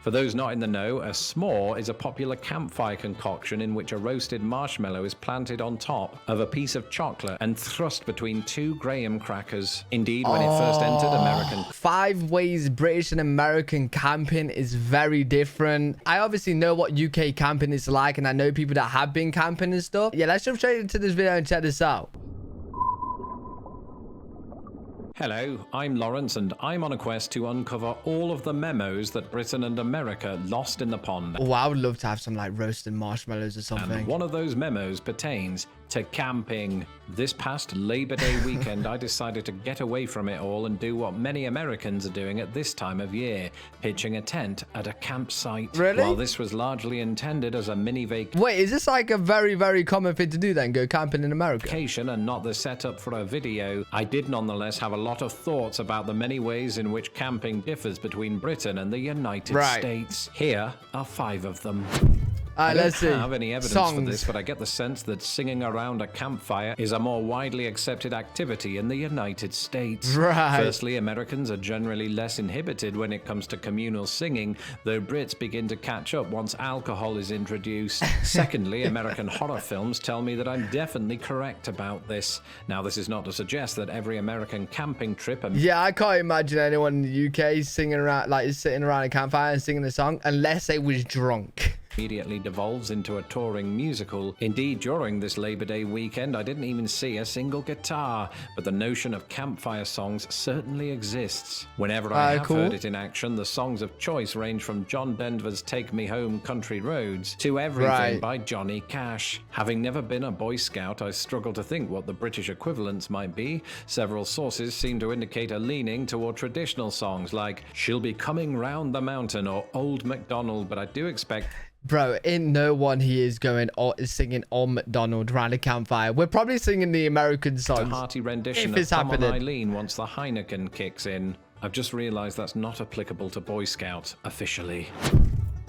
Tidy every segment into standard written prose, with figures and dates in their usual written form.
For those not in the know, a s'more is a popular campfire concoction in which a roasted marshmallow is planted on top of a piece of chocolate and thrust between two graham crackers. Indeed, when it first entered American... 5 ways British and American camping is very different. I obviously know what UK camping is like, and I know people that have been camping and stuff. Yeah, let's jump straight into this video and check this out. Hello, I'm Lawrence, and I'm on a quest to uncover all of the memos that Britain and America lost in the pond. Oh, I would love to have some like roasted marshmallows or something. And one of those memos pertains to camping. This past Labor Day weekend, I decided to get away from it all and do what many Americans are doing at this time of year, pitching a tent at a campsite. Really? While this was largely intended as a mini vacation. Wait, is this like a very, very common thing to do then? Go camping in America? And not the setup for a video, I did nonetheless have a lot of thoughts about the many ways in which camping differs between Britain and the United States. Here are 5 of them. I don't have any evidence for this, but I get the sense that singing around a campfire is a more widely accepted activity in the United States. Firstly, Americans are generally less inhibited when it comes to communal singing, though Brits begin to catch up once alcohol is introduced. Secondly, American horror films tell me that I'm definitely correct about this. Now, this is not to suggest that every American camping trip... Yeah, I can't imagine anyone in the UK singing around, like sitting around a campfire and singing a song unless they was drunk. Immediately devolves into a touring musical. Indeed, during this Labor Day weekend, I didn't even see a single guitar, but the notion of campfire songs certainly exists. Whenever I have heard it in action, the songs of choice range from John Denver's Take Me Home Country Roads to Everything by Johnny Cash. Having never been a Boy Scout, I struggle to think what the British equivalents might be. Several sources seem to indicate a leaning toward traditional songs like She'll Be Coming Round the Mountain or Old MacDonald, but I do expect... Bro, in no one he is going or is singing Old MacDonald around a campfire. We're probably singing the American songs. A hearty rendition of Come On Eileen once the Heineken kicks in. I've just realized that's not applicable to Boy Scouts officially.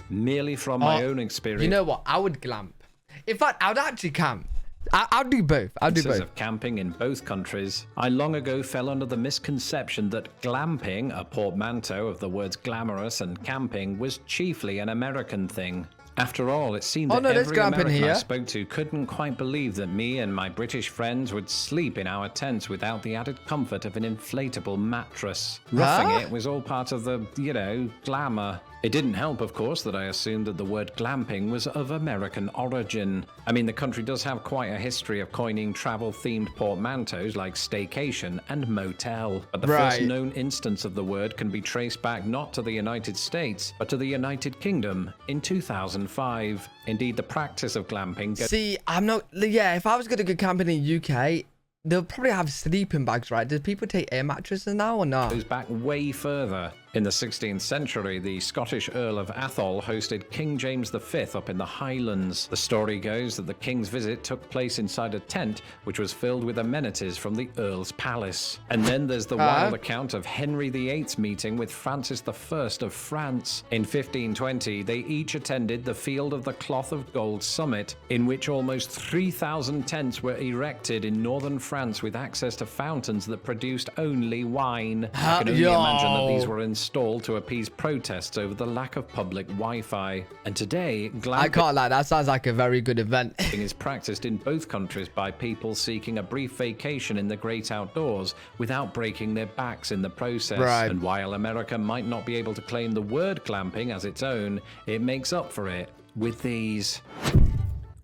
Merely from my own experience. You know what? I would glamp. In fact, I would actually camp. I'll do both. I'll do both. Of camping in both countries, I long ago fell under the misconception that glamping, a portmanteau of the words glamorous and camping, was chiefly an American thing. After all, it seemed that every American I spoke to couldn't quite believe that me and my British friends would sleep in our tents without the added comfort of an inflatable mattress. Roughing it was all part of the, you know, glamour. It didn't help, of course, that I assumed that the word glamping was of American origin. I mean, the country does have quite a history of coining travel-themed portmanteaus like staycation and motel. But the first known instance of the word can be traced back not to the United States, but to the United Kingdom in 2005. Indeed, the practice of glamping... See, I'm not... Yeah, if I was going to go camping in the UK... They'll probably have sleeping bags, right? Do people take air mattresses now or not? Goes back way further. In the 16th century, the Scottish Earl of Atholl hosted King James V up in the Highlands. The story goes that the king's visit took place inside a tent, which was filled with amenities from the Earl's palace. And then there's the wild account of Henry VIII's meeting with Francis I of France. In 1520, they each attended the Field of the Cloth of Gold summit, in which almost 3,000 tents were erected in northern France with access to fountains that produced only wine. I can only imagine that these were installed to appease protests over the lack of public Wi-Fi. And today, I can't lie, that sounds like a very good event. Is practiced in both countries by people seeking a brief vacation in the great outdoors without breaking their backs in the process. And while America might not be able to claim the word glamping as its own, it makes up for it with these.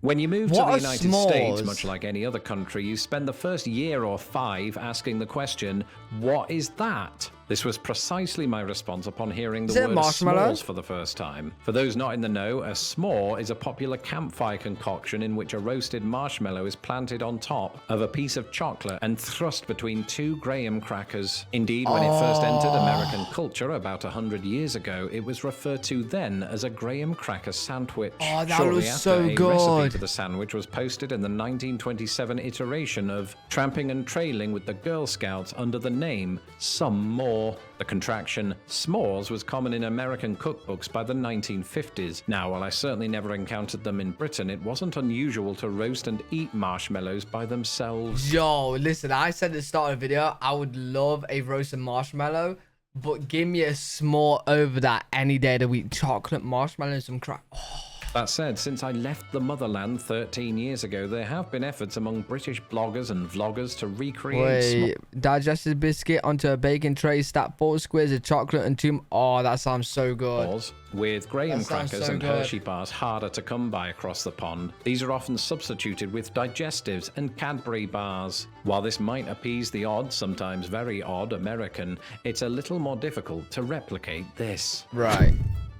When you move to the United States, much like any other country, you spend the first year or 5 asking the question, what is that? This was precisely my response upon hearing the word s'mores for the first time. For those not in the know, a s'more is a popular campfire concoction in which a roasted marshmallow is planted on top of a piece of chocolate and thrust between 2 graham crackers. Indeed, when it first entered American culture about 100 years ago, it was referred to then as a graham cracker sandwich. Oh, that was so good. Recipe for the sandwich was posted in the 1927 iteration of Tramping and Trailing with the Girl Scouts under the name Some More. The contraction s'mores was common in American cookbooks by the 1950s. Now, while I certainly never encountered them in Britain, it wasn't unusual to roast and eat marshmallows by themselves. Yo, listen, I said at the start of the video, I would love a roasted marshmallow, but give me a s'more over that any day of the week. Chocolate, marshmallow, and some crack. Oh. That said, since I left the motherland 13 years ago, there have been efforts among British bloggers and vloggers to recreate digested biscuit onto a baking tray, stack 4 squares of chocolate and 2... Oh, that sounds so good. With graham crackers and Hershey bars harder to come by across the pond, these are often substituted with digestives and Cadbury bars. While this might appease the odd, sometimes very odd American, it's a little more difficult to replicate this. Right.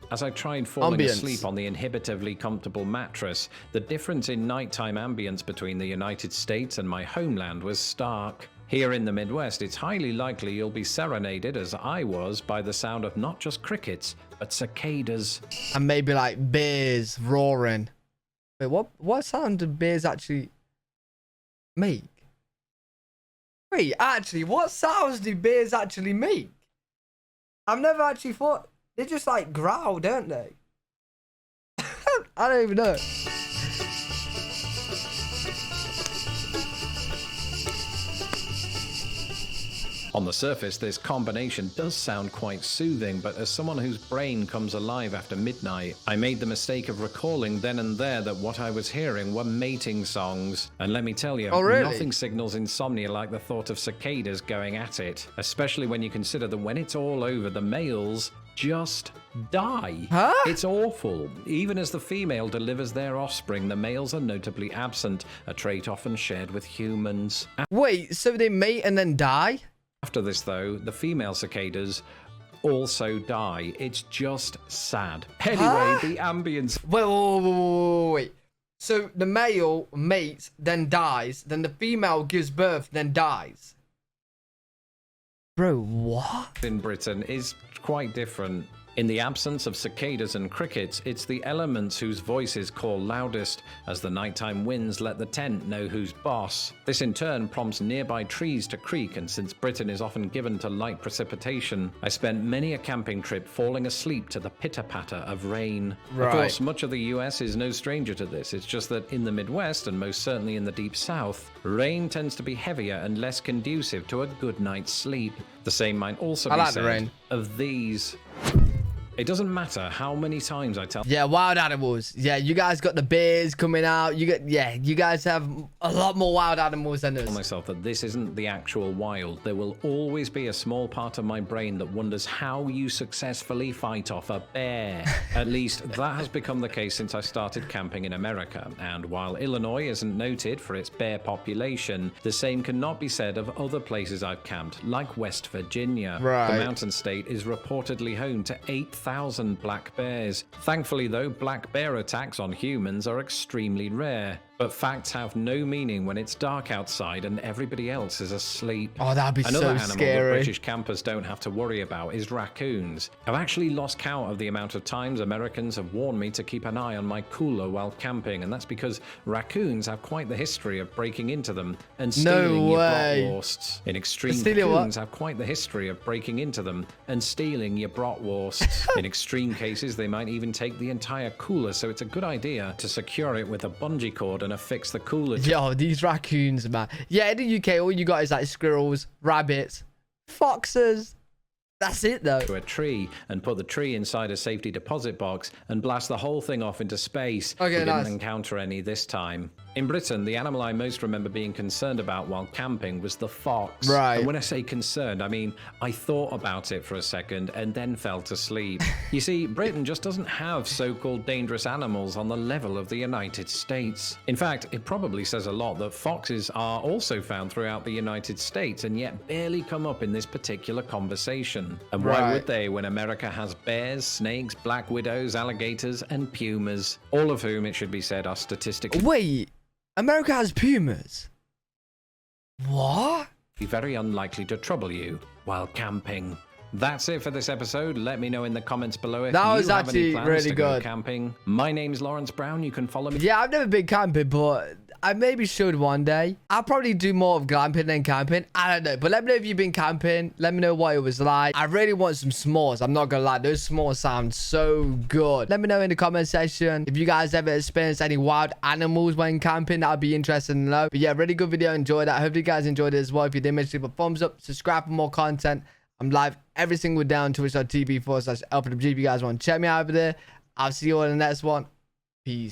As I tried falling asleep on the inhibitively comfortable mattress, the difference in nighttime ambience between the United States and my homeland was stark. Here in the Midwest, it's highly likely you'll be serenaded, as I was, by the sound of not just crickets, but cicadas. And maybe like bears roaring. Wait, what sound do bears actually make? Wait, actually, what sounds do bears actually make? I've never actually thought... They just like growl, don't they? I don't even know. On the surface, this combination does sound quite soothing, but as someone whose brain comes alive after midnight, I made the mistake of recalling then and there that what I was hearing were mating songs. And let me tell you, nothing signals insomnia like the thought of cicadas going at it, especially when you consider that when it's all over, the males just die. Huh? It's awful. Even as the female delivers their offspring, the males are notably absent, a trait often shared with humans. Wait, so they mate and then die? After this, though, the female cicadas also die. It's just sad. Anyway, the ambience... Wait. So the male mates, then dies, then the female gives birth, then dies. Bro, what? In Britain is quite different. In the absence of cicadas and crickets, it's the elements whose voices call loudest, as the nighttime winds let the tent know who's boss. This in turn prompts nearby trees to creak, and since Britain is often given to light precipitation, I spent many a camping trip falling asleep to the pitter-patter of rain. Of course, much of the US is no stranger to this. It's just that in the Midwest, and most certainly in the Deep South, rain tends to be heavier and less conducive to a good night's sleep. The same might also be said of these. It doesn't matter how many times I tell... Yeah, wild animals. Yeah, you guys got the bears coming out. You guys have a lot more wild animals than us. myself that this isn't the actual wild. There will always be a small part of my brain that wonders how you successfully fight off a bear. At least that has become the case since I started camping in America. And while Illinois isn't noted for its bear population, the same cannot be said of other places I've camped, like West Virginia. The mountain state is reportedly home to 8,000 black bears. Thankfully, though, black bear attacks on humans are extremely rare. But facts have no meaning when it's dark outside and everybody else is asleep. Oh, that'd be Another so animal scary. that British campers don't have to worry about is raccoons. I've actually lost count of the amount of times Americans have warned me to keep an eye on my cooler while camping, and that's because raccoons have quite the history of breaking into them and stealing your bratwursts. In extreme, raccoons have quite the history of breaking into them and stealing your bratwursts. In extreme cases, they might even take the entire cooler, so it's a good idea to secure it with a bungee cord and affix the cooler. Yo, these raccoons, man. Yeah, in the UK, all you got is like squirrels, rabbits, foxes. That's it, though. To a tree and put the tree inside a safety deposit box and blast the whole thing off into space. We didn't encounter any this time. In Britain, the animal I most remember being concerned about while camping was the fox. And when I say concerned, I mean I thought about it for a second and then fell to sleep. You see, Britain just doesn't have so-called dangerous animals on the level of the United States. In fact, it probably says a lot that foxes are also found throughout the United States and yet barely come up in this particular conversation. And why would they when America has bears, snakes, black widows, alligators, and pumas, all of whom, it should be said, are statistically... Wait, America has pumas? What? ...be very unlikely to trouble you while camping. That's it for this episode. Let me know in the comments below if you have any plans to go camping. My name's Lawrence Brown. You can follow me. Yeah, I've never been camping, but I maybe should one day. I'll probably do more of glamping than camping. I don't know. But let me know if you've been camping. Let me know what it was like. I really want some s'mores. I'm not gonna lie. Those s'mores sound so good. Let me know in the comment section if you guys ever experienced any wild animals when camping. That would be interesting to know. But yeah, really good video. Enjoyed that. I hope you guys enjoyed it as well. If you did, make sure to leave a thumbs up. Subscribe for more content. I'm live every single day on twitch.tv/LPWG. If you guys want to check me out over there, I'll see you all in the next one. Peace.